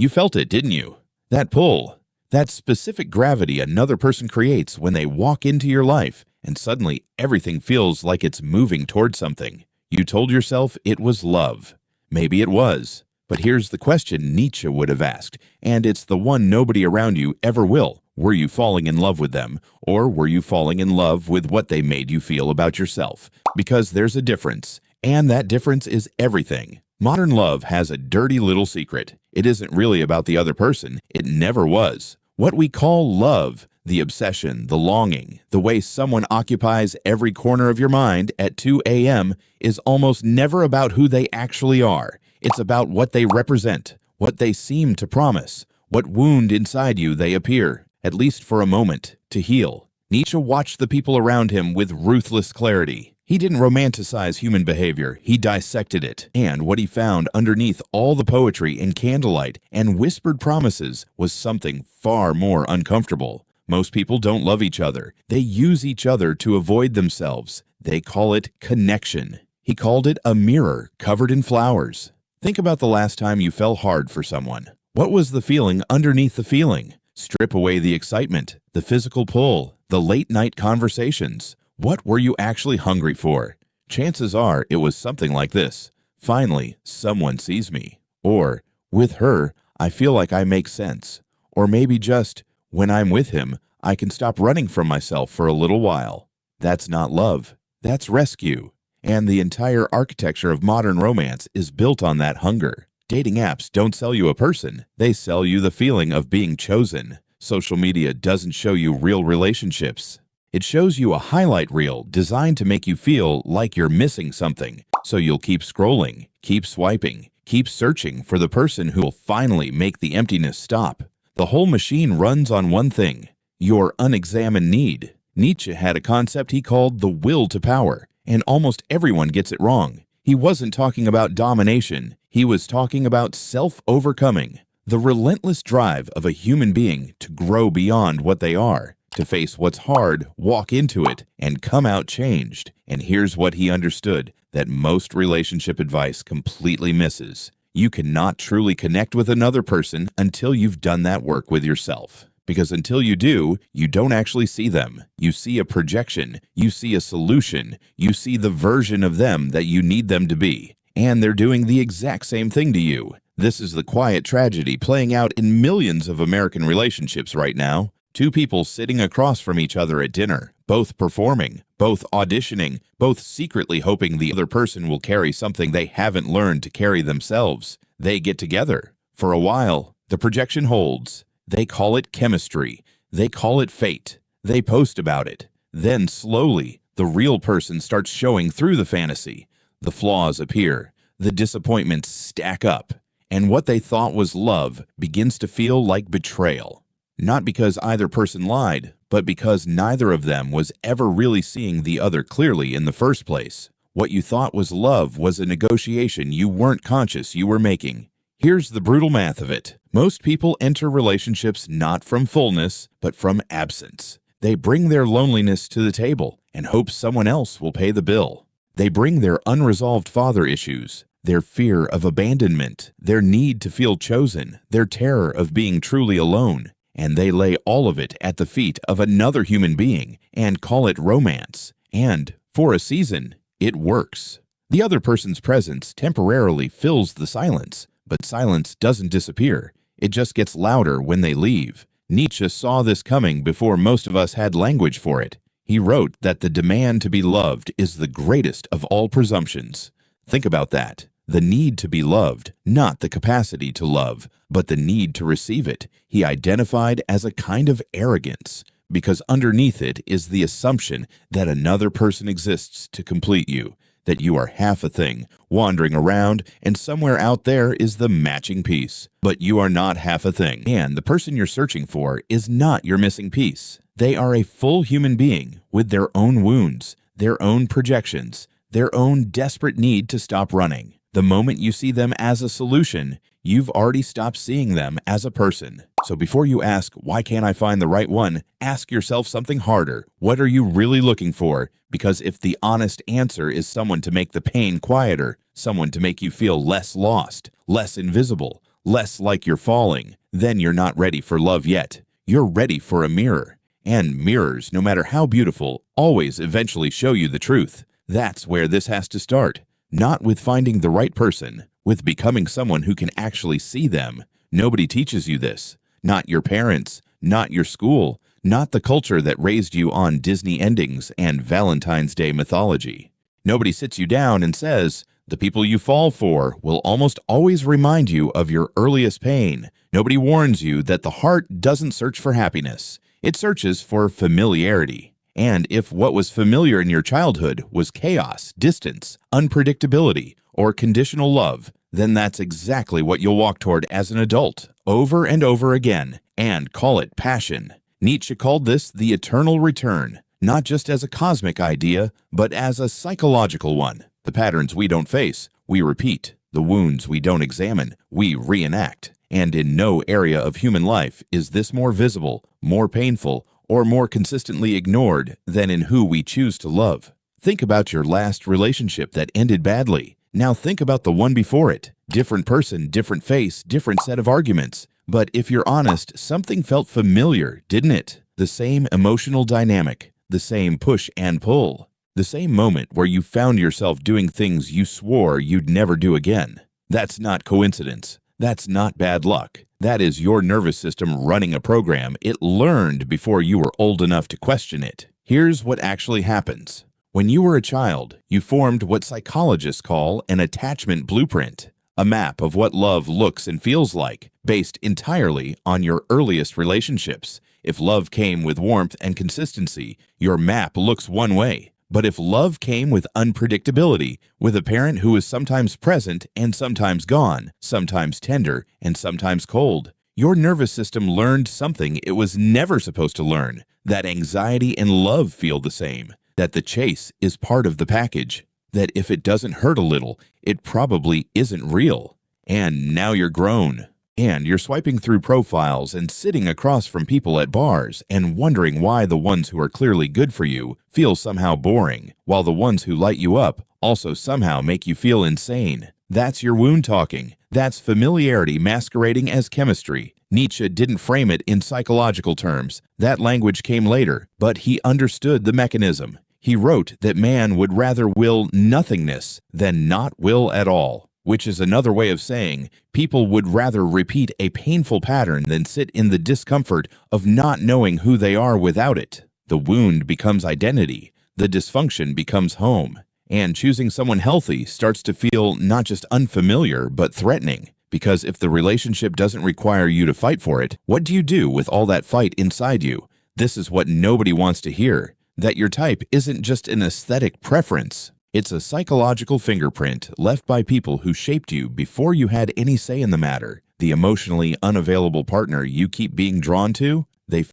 You felt it, didn't you? That pull, that specific gravity another person creates when they walk into your life, and suddenly everything feels like it's moving toward something. You told yourself it was love. Maybe it was. But here's the question Nietzsche would have asked, and it's the one nobody around you ever will. Were you falling in love with them, or were you falling in love with what they made you feel about yourself? Because there's a difference, and that difference is everything. Modern love has a dirty little secret. It isn't really about the other person. It never was. What we call love, the obsession, the longing, the way someone occupies every corner of your mind at 2 a.m. is almost never about who they actually are. It's about what they represent, what they seem to promise, what wound inside you they appear, at least for a moment, to heal. Nietzsche watched the people around him with ruthless clarity. He didn't romanticize human behavior, he dissected it. And what he found underneath all the poetry and candlelight and whispered promises was something far more uncomfortable. Most people don't love each other. They use each other to avoid themselves. They call it connection. He called it a mirror covered in flowers. Think about the last time you fell hard for someone. What was the feeling underneath the feeling? Strip away the excitement, the physical pull, the late-night conversations. What were you actually hungry for? Chances are it was something like this. Finally, someone sees me. Or, with her, I feel like I make sense. Or maybe just, when I'm with him, I can stop running from myself for a little while. That's not love. That's rescue. And the entire architecture of modern romance is built on that hunger. Dating apps don't sell you a person. They sell you the feeling of being chosen. Social media doesn't show you real relationships. It shows you a highlight reel designed to make you feel like you're missing something. So you'll keep scrolling, keep swiping, keep searching for the person who will finally make the emptiness stop. The whole machine runs on one thing: your unexamined need. Nietzsche had a concept he called the will to power, and almost everyone gets it wrong. He wasn't talking about domination. He was talking about self-overcoming, the relentless drive of a human being to grow beyond what they are, to face what's hard, walk into it, and come out changed. And here's what he understood that most relationship advice completely misses. You cannot truly connect with another person until you've done that work with yourself. Because until you do, you don't actually see them. You see a projection, you see a solution, you see the version of them that you need them to be. And they're doing the exact same thing to you. This is the quiet tragedy playing out in millions of American relationships right now. Two people sitting across from each other at dinner, both performing, both auditioning, both secretly hoping the other person will carry something they haven't learned to carry themselves. They get together. For a while, the projection holds. They call it chemistry. They call it fate. They post about it. Then slowly, the real person starts showing through the fantasy. The flaws appear. The disappointments stack up. And what they thought was love begins to feel like betrayal. Not because either person lied, but because neither of them was ever really seeing the other clearly in the first place. What you thought was love was a negotiation you weren't conscious you were making. Here's the brutal math of it. Most people enter relationships not from fullness, but from absence. They bring their loneliness to the table and hope someone else will pay the bill. They bring their unresolved father issues, their fear of abandonment, their need to feel chosen, their terror of being truly alone, and they lay all of it at the feet of another human being and call it romance. And, for a season, it works. The other person's presence temporarily fills the silence, but silence doesn't disappear. It just gets louder when they leave. Nietzsche saw this coming before most of us had language for it. He wrote that the demand to be loved is the greatest of all presumptions. Think about that. The need to be loved, not the capacity to love, but the need to receive it, he identified as a kind of arrogance, because underneath it is the assumption that another person exists to complete you, that you are half a thing, wandering around, and somewhere out there is the matching piece. But you are not half a thing, and the person you're searching for is not your missing piece. They are a full human being with their own wounds, their own projections, their own desperate need to stop running. The moment you see them as a solution, you've already stopped seeing them as a person. So before you ask, why can't I find the right one, ask yourself something harder. What are you really looking for? Because if the honest answer is someone to make the pain quieter, someone to make you feel less lost, less invisible, less like you're falling, then you're not ready for love yet. You're ready for a mirror. And mirrors, no matter how beautiful, always eventually show you the truth. That's where this has to start. Not with finding the right person, with becoming someone who can actually see them. Nobody teaches you this. Not your parents, not your school, not the culture that raised you on Disney endings and Valentine's Day mythology. Nobody sits you down and says, the people you fall for will almost always remind you of your earliest pain. Nobody warns you that the heart doesn't search for happiness. It searches for familiarity. And if what was familiar in your childhood was chaos, distance, unpredictability, or conditional love, then that's exactly what you'll walk toward as an adult, over and over again, and call it passion. Nietzsche called this the eternal return, not just as a cosmic idea, but as a psychological one. The patterns we don't face, we repeat. The wounds we don't examine, we reenact. And in no area of human life is this more visible, more painful, or more consistently ignored than in who we choose to love. Think about your last relationship that ended badly. Now think about the one before it. Different person, different face, different set of arguments. But if you're honest, something felt familiar, didn't it? The same emotional dynamic, the same push and pull, the same moment where you found yourself doing things you swore you'd never do again. That's not coincidence. That's not bad luck. That is your nervous system running a program it learned before you were old enough to question it. Here's what actually happens. When you were a child, you formed what psychologists call an attachment blueprint, a map of what love looks and feels like, based entirely on your earliest relationships. If love came with warmth and consistency, your map looks one way. But if love came with unpredictability, with a parent who is sometimes present and sometimes gone, sometimes tender and sometimes cold, your nervous system learned something it was never supposed to learn, that anxiety and love feel the same, that the chase is part of the package, that if it doesn't hurt a little, it probably isn't real. And now you're grown. And you're swiping through profiles and sitting across from people at bars and wondering why the ones who are clearly good for you feel somehow boring, while the ones who light you up also somehow make you feel insane. That's your wound talking. That's familiarity masquerading as chemistry. Nietzsche didn't frame it in psychological terms. That language came later, but he understood the mechanism. He wrote that man would rather will nothingness than not will at all. Which is another way of saying people would rather repeat a painful pattern than sit in the discomfort of not knowing who they are without it. The wound becomes identity, the dysfunction becomes home, and choosing someone healthy starts to feel not just unfamiliar but threatening. Because if the relationship doesn't require you to fight for it, what do you do with all that fight inside you? This is what nobody wants to hear, that your type isn't just an aesthetic preference. It's a psychological fingerprint left by people who shaped you before you had any say in the matter. The emotionally unavailable partner you keep being drawn to, they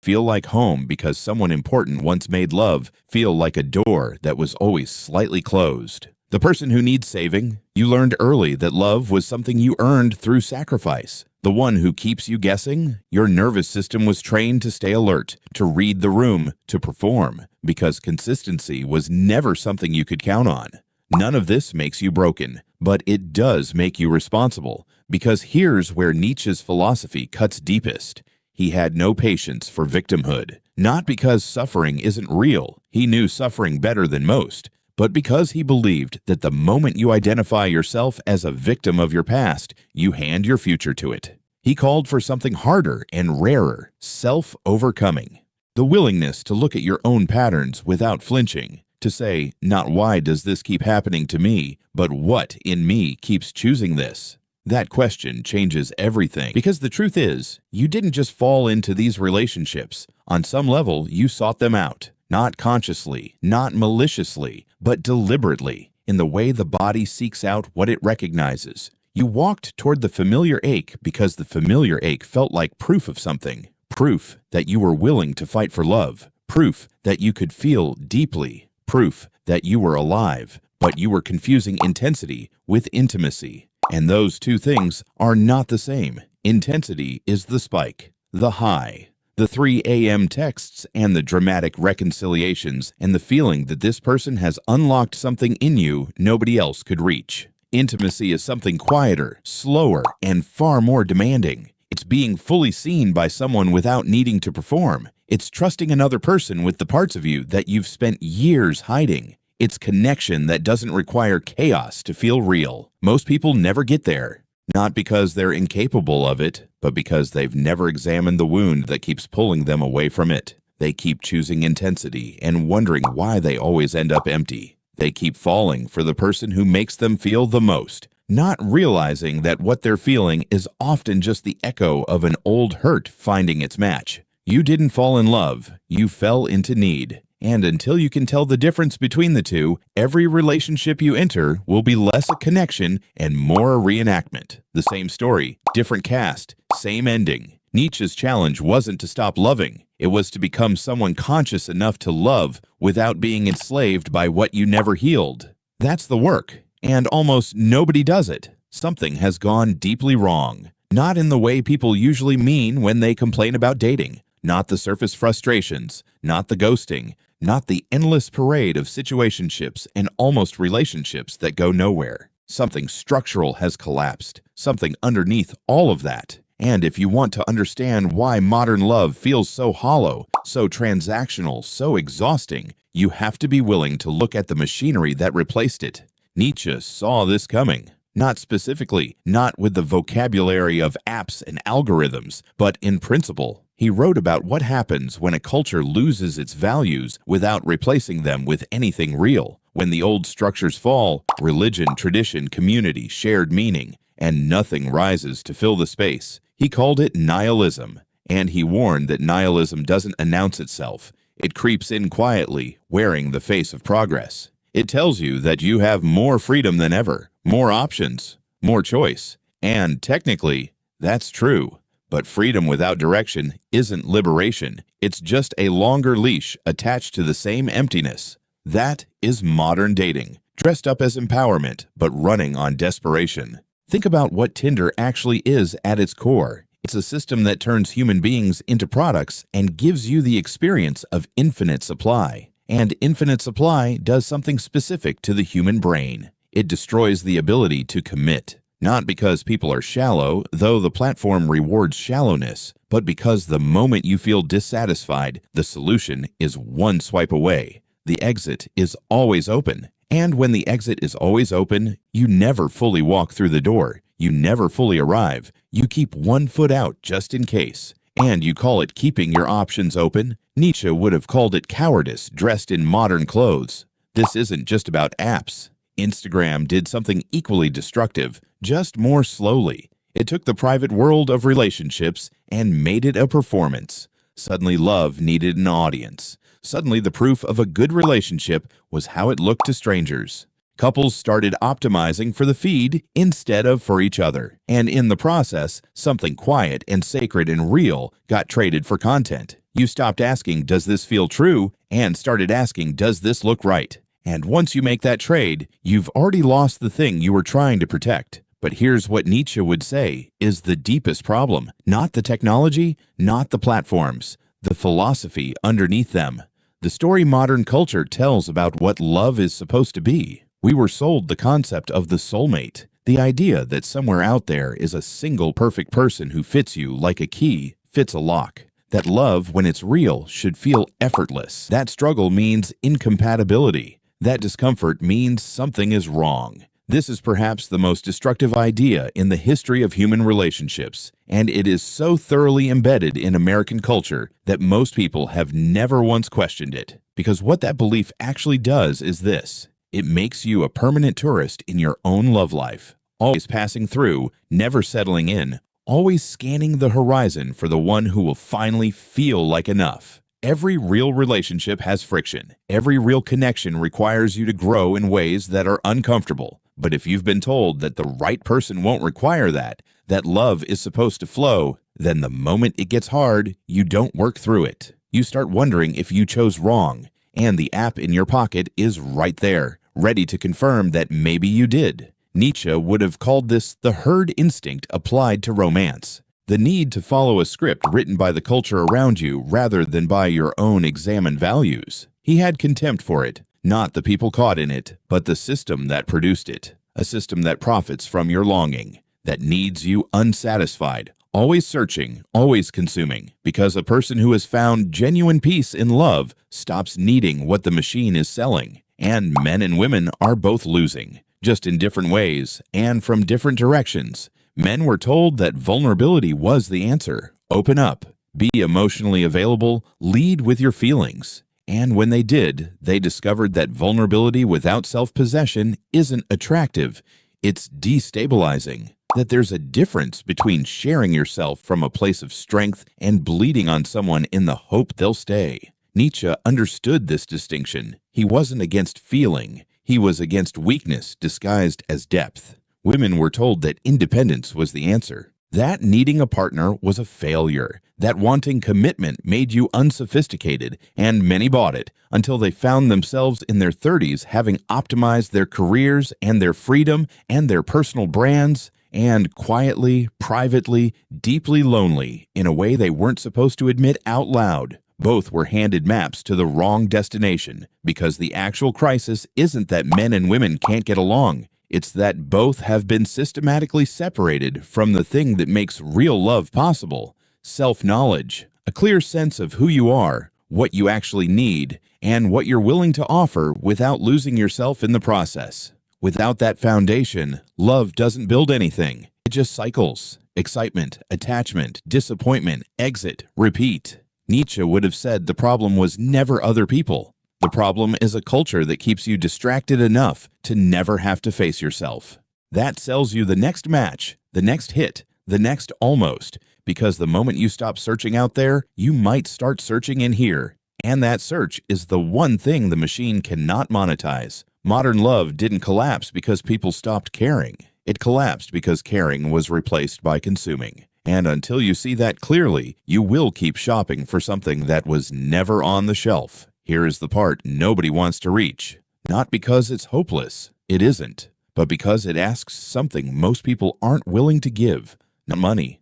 feel like home because someone important once made love feel like a door that was always slightly closed. The person who needs saving, you learned early that love was something you earned through sacrifice. The one who keeps you guessing, your nervous system was trained to stay alert, to read the room, to perform, because consistency was never something you could count on. None of this makes you broken, but it does make you responsible, because here's where Nietzsche's philosophy cuts deepest. He had no patience for victimhood, not because suffering isn't real. He knew suffering better than most, but because he believed that the moment you identify yourself as a victim of your past, you hand your future to it. He called for something harder and rarer, self-overcoming. The willingness to look at your own patterns without flinching, to say, not why does this keep happening to me, but what in me keeps choosing this? That question changes everything, because the truth is, you didn't just fall into these relationships. On some level, you sought them out. Not consciously, not maliciously, but deliberately, in the way the body seeks out what it recognizes. You walked toward the familiar ache because the familiar ache felt like proof of something. Proof that you were willing to fight for love. Proof that you could feel deeply. Proof that you were alive, but you were confusing intensity with intimacy. And those two things are not the same. Intensity is the spike, the high. The 3 a.m. texts and the dramatic reconciliations and the feeling that this person has unlocked something in you nobody else could reach. Intimacy is something quieter, slower, and far more demanding. It's being fully seen by someone without needing to perform. It's trusting another person with the parts of you that you've spent years hiding. It's connection that doesn't require chaos to feel real. Most people never get there, not because they're incapable of it, but because they've never examined the wound that keeps pulling them away from it. They keep choosing intensity and wondering why they always end up empty. They keep falling for the person who makes them feel the most, not realizing that what they're feeling is often just the echo of an old hurt finding its match. You didn't fall in love, you fell into need. And until you can tell the difference between the two, every relationship you enter will be less a connection and more a reenactment. The same story, different cast, same ending. Nietzsche's challenge wasn't to stop loving. It was to become someone conscious enough to love without being enslaved by what you never healed. That's the work, and almost nobody does it. Something has gone deeply wrong. Not in the way people usually mean when they complain about dating. Not the surface frustrations, not the ghosting, not the endless parade of situationships and almost relationships that go nowhere. Something structural has collapsed, something underneath all of that. And if you want to understand why modern love feels so hollow, so transactional, so exhausting, you have to be willing to look at the machinery that replaced it. Nietzsche saw this coming. Not specifically, not with the vocabulary of apps and algorithms, but in principle. He wrote about what happens when a culture loses its values without replacing them with anything real. When the old structures fall, religion, tradition, community, shared meaning, and nothing rises to fill the space. He called it nihilism, and he warned that nihilism doesn't announce itself. It creeps in quietly, wearing the face of progress. It tells you that you have more freedom than ever, more options, more choice. And technically, that's true. But freedom without direction isn't liberation. It's just a longer leash attached to the same emptiness. That is modern dating, dressed up as empowerment, but running on desperation. Think about what Tinder actually is at its core. It's a system that turns human beings into products and gives you the experience of infinite supply. And infinite supply does something specific to the human brain. It destroys the ability to commit. Not because people are shallow, though the platform rewards shallowness, but because the moment you feel dissatisfied, the solution is one swipe away. The exit is always open. And when the exit is always open, you never fully walk through the door. You never fully arrive. You keep one foot out just in case. And you call it keeping your options open? Nietzsche would have called it cowardice dressed in modern clothes. This isn't just about apps. Instagram did something equally destructive, just more slowly. It took the private world of relationships and made it a performance. Suddenly love needed an audience. Suddenly the proof of a good relationship was how it looked to strangers. Couples started optimizing for the feed instead of for each other. And in the process, something quiet and sacred and real got traded for content. You stopped asking, does this feel true? And started asking, does this look right? And once you make that trade, you've already lost the thing you were trying to protect. But here's what Nietzsche would say is the deepest problem. Not the technology, not the platforms, the philosophy underneath them. The story modern culture tells about what love is supposed to be. We were sold the concept of the soulmate, the idea that somewhere out there is a single perfect person who fits you like a key fits a lock. That love, when it's real, should feel effortless. That struggle means incompatibility. That discomfort means something is wrong. This is perhaps the most destructive idea in the history of human relationships, and it is so thoroughly embedded in American culture that most people have never once questioned it. Because what that belief actually does is this. It makes you a permanent tourist in your own love life, always passing through, never settling in, always scanning the horizon for the one who will finally feel like enough. Every real relationship has friction. Every real connection requires you to grow in ways that are uncomfortable. But if you've been told that the right person won't require that love is supposed to flow, then the moment it gets hard, you don't work through it. You start wondering if you chose wrong, and the app in your pocket is right there, ready to confirm that maybe you did. Nietzsche would have called this the herd instinct applied to romance. The need to follow a script written by the culture around you rather than by your own examined values. He had contempt for it, not the people caught in it, but the system that produced it. a system that profits from your longing, that needs you unsatisfied, always searching, always consuming, because a person who has found genuine peace in love stops needing what the machine is selling. And men and women are both losing, just in different ways and from different directions. Men were told that vulnerability was the answer. Open up, be emotionally available, lead with your feelings. And when they did, they discovered that vulnerability without self-possession isn't attractive. It's destabilizing. That there's a difference between sharing yourself from a place of strength and bleeding on someone in the hope they'll stay. Nietzsche understood this distinction. He wasn't against feeling. He was against weakness disguised as depth. Women were told that independence was the answer. That needing a partner was a failure. That wanting commitment made you unsophisticated, and many bought it until they found themselves in their 30s having optimized their careers and their freedom and their personal brands, and quietly, privately, deeply lonely in a way they weren't supposed to admit out loud. Both were handed maps to the wrong destination, because the actual crisis isn't that men and women can't get along. It's that both have been systematically separated from the thing that makes real love possible: self-knowledge, a clear sense of who you are, what you actually need, and what you're willing to offer without losing yourself in the process. Without that foundation, love doesn't build anything. It just cycles. Excitement, attachment, disappointment, exit, repeat. Nietzsche would have said the problem was never other people. The problem is a culture that keeps you distracted enough to never have to face yourself. That sells you the next match, the next hit, the next almost, because the moment you stop searching out there, you might start searching in here. And that search is the one thing the machine cannot monetize. Modern love didn't collapse because people stopped caring. It collapsed because caring was replaced by consuming. And until you see that clearly, you will keep shopping for something that was never on the shelf. Here is the part nobody wants to reach. Not because it's hopeless, it isn't, but because it asks something most people aren't willing to give. Not money,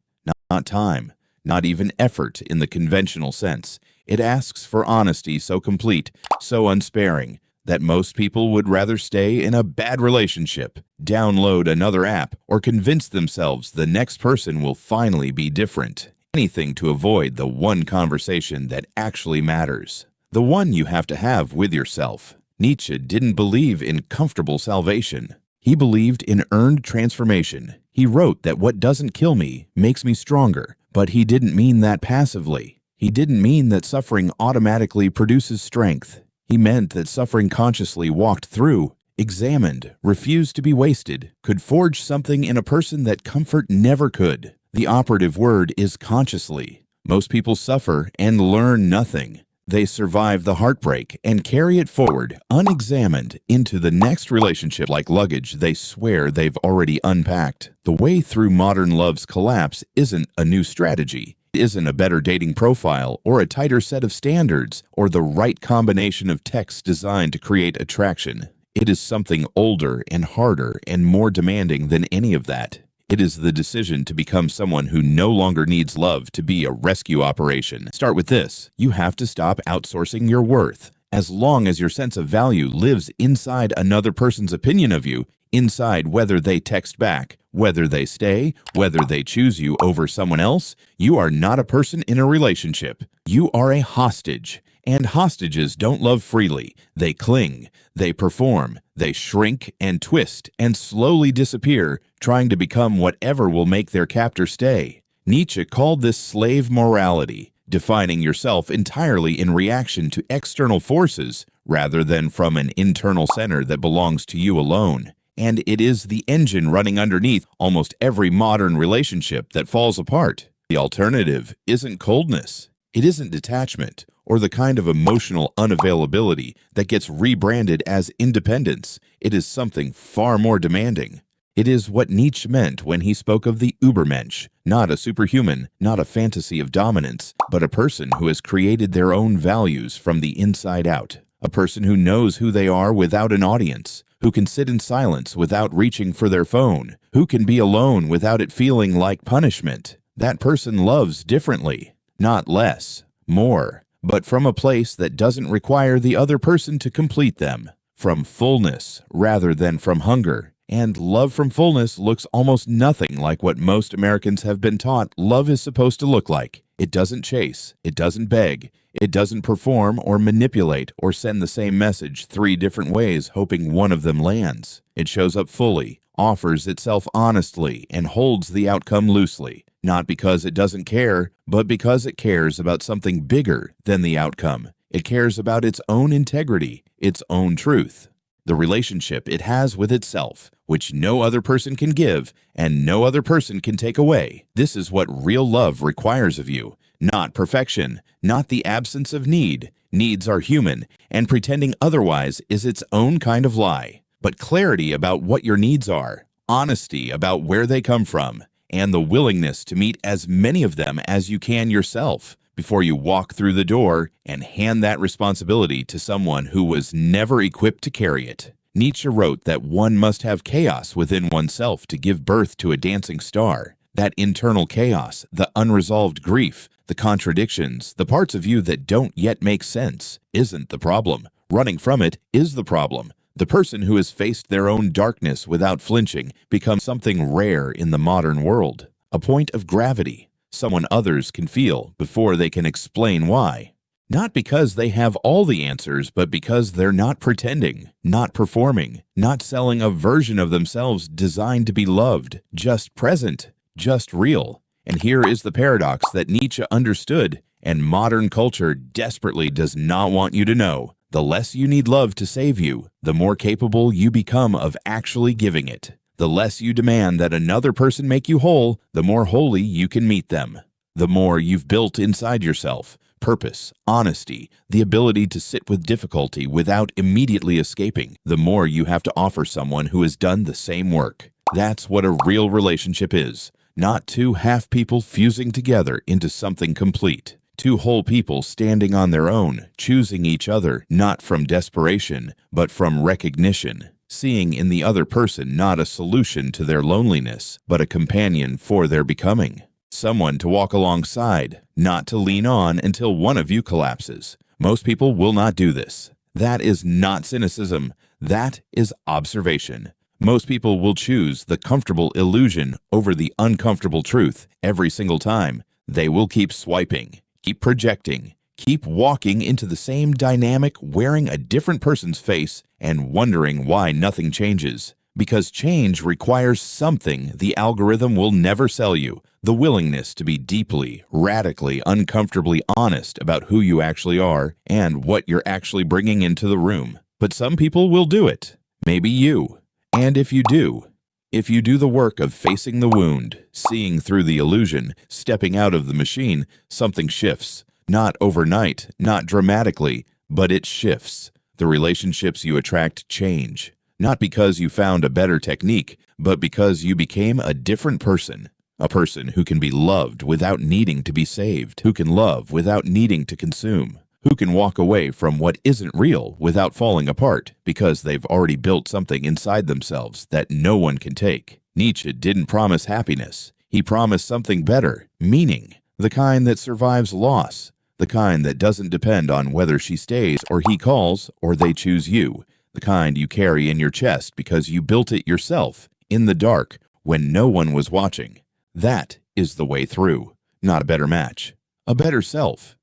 not time, not even effort in the conventional sense. It asks for honesty so complete, so unsparing, that most people would rather stay in a bad relationship, download another app, or convince themselves the next person will finally be different. Anything to avoid the one conversation that actually matters. The one you have to have with yourself. Nietzsche didn't believe in comfortable salvation. He believed in earned transformation. He wrote that what doesn't kill me makes me stronger, but he didn't mean that passively. He didn't mean that suffering automatically produces strength. He meant that suffering consciously walked through, examined, refused to be wasted, could forge something in a person that comfort never could. The operative word is consciously. Most people suffer and learn nothing. They survive the heartbreak and carry it forward, unexamined, into the next relationship like luggage they swear they've already unpacked. The way through modern love's collapse isn't a new strategy. It isn't a better dating profile or a tighter set of standards or the right combination of texts designed to create attraction. It is something older and harder and more demanding than any of that. It is the decision to become someone who no longer needs love to be a rescue operation. Start with this. You have to stop outsourcing your worth. As long as your sense of value lives inside another person's opinion of you, inside whether they text back, whether they stay, whether they choose you over someone else, you are not a person in a relationship. You are a hostage. And hostages don't love freely. They cling, they perform, they shrink and twist and slowly disappear, trying to become whatever will make their captor stay. Nietzsche called this slave morality, defining yourself entirely in reaction to external forces rather than from an internal center that belongs to you alone. And it is the engine running underneath almost every modern relationship that falls apart. The alternative isn't coldness. It isn't detachment or the kind of emotional unavailability that gets rebranded as independence. It is something far more demanding. It is what Nietzsche meant when he spoke of the Übermensch, not a superhuman, not a fantasy of dominance, but a person who has created their own values from the inside out. A person who knows who they are without an audience, who can sit in silence without reaching for their phone, who can be alone without it feeling like punishment. That person loves differently, not less, more, but from a place that doesn't require the other person to complete them, from fullness rather than from hunger. And love from fullness looks almost nothing like what most Americans have been taught love is supposed to look like. It doesn't chase, it doesn't beg, it doesn't perform or manipulate or send the same message 3 different ways hoping one of them lands. It shows up fully, offers itself honestly, and holds the outcome loosely, not because it doesn't care, but because it cares about something bigger than the outcome. It cares about its own integrity, its own truth, the relationship it has with itself, which no other person can give and no other person can take away. This is what real love requires of you, not perfection, not the absence of need. Needs are human, and pretending otherwise is its own kind of lie. But clarity about what your needs are, honesty about where they come from, and the willingness to meet as many of them as you can yourself before you walk through the door and hand that responsibility to someone who was never equipped to carry it. Nietzsche wrote that one must have chaos within oneself to give birth to a dancing star. That internal chaos, the unresolved grief, the contradictions, the parts of you that don't yet make sense, isn't the problem. Running from it is the problem. The person who has faced their own darkness without flinching becomes something rare in the modern world, a point of gravity, someone others can feel before they can explain why. Not because they have all the answers, but because they're not pretending, not performing, not selling a version of themselves designed to be loved, just present, just real. And here is the paradox that Nietzsche understood, and modern culture desperately does not want you to know. The less you need love to save you, the more capable you become of actually giving it. The less you demand that another person make you whole, the more wholly you can meet them. The more you've built inside yourself, purpose, honesty, the ability to sit with difficulty without immediately escaping, the more you have to offer someone who has done the same work. That's what a real relationship is, not 2 half people fusing together into something complete. 2 whole people standing on their own, choosing each other not from desperation, but from recognition. Seeing in the other person not a solution to their loneliness, but a companion for their becoming. Someone to walk alongside, not to lean on until one of you collapses. Most people will not do this. That is not cynicism. That is observation. Most people will choose the comfortable illusion over the uncomfortable truth every single time. They will keep swiping, keep projecting, keep walking into the same dynamic wearing a different person's face and wondering why nothing changes. Because change requires something the algorithm will never sell you, the willingness to be deeply, radically, uncomfortably honest about who you actually are and what you're actually bringing into the room. But some people will do it. Maybe you. And if you do the work of facing the wound, seeing through the illusion, stepping out of the machine, something shifts. Not overnight, not dramatically, but it shifts. The relationships you attract change. Not because you found a better technique, but because you became a different person. A person who can be loved without needing to be saved, who can love without needing to consume, who can walk away from what isn't real without falling apart because they've already built something inside themselves that no one can take. Nietzsche didn't promise happiness. He promised something better, meaning, the kind that survives loss, the kind that doesn't depend on whether she stays or he calls or they choose you, the kind you carry in your chest because you built it yourself, in the dark, when no one was watching. That is the way through. Not a better match. A better self.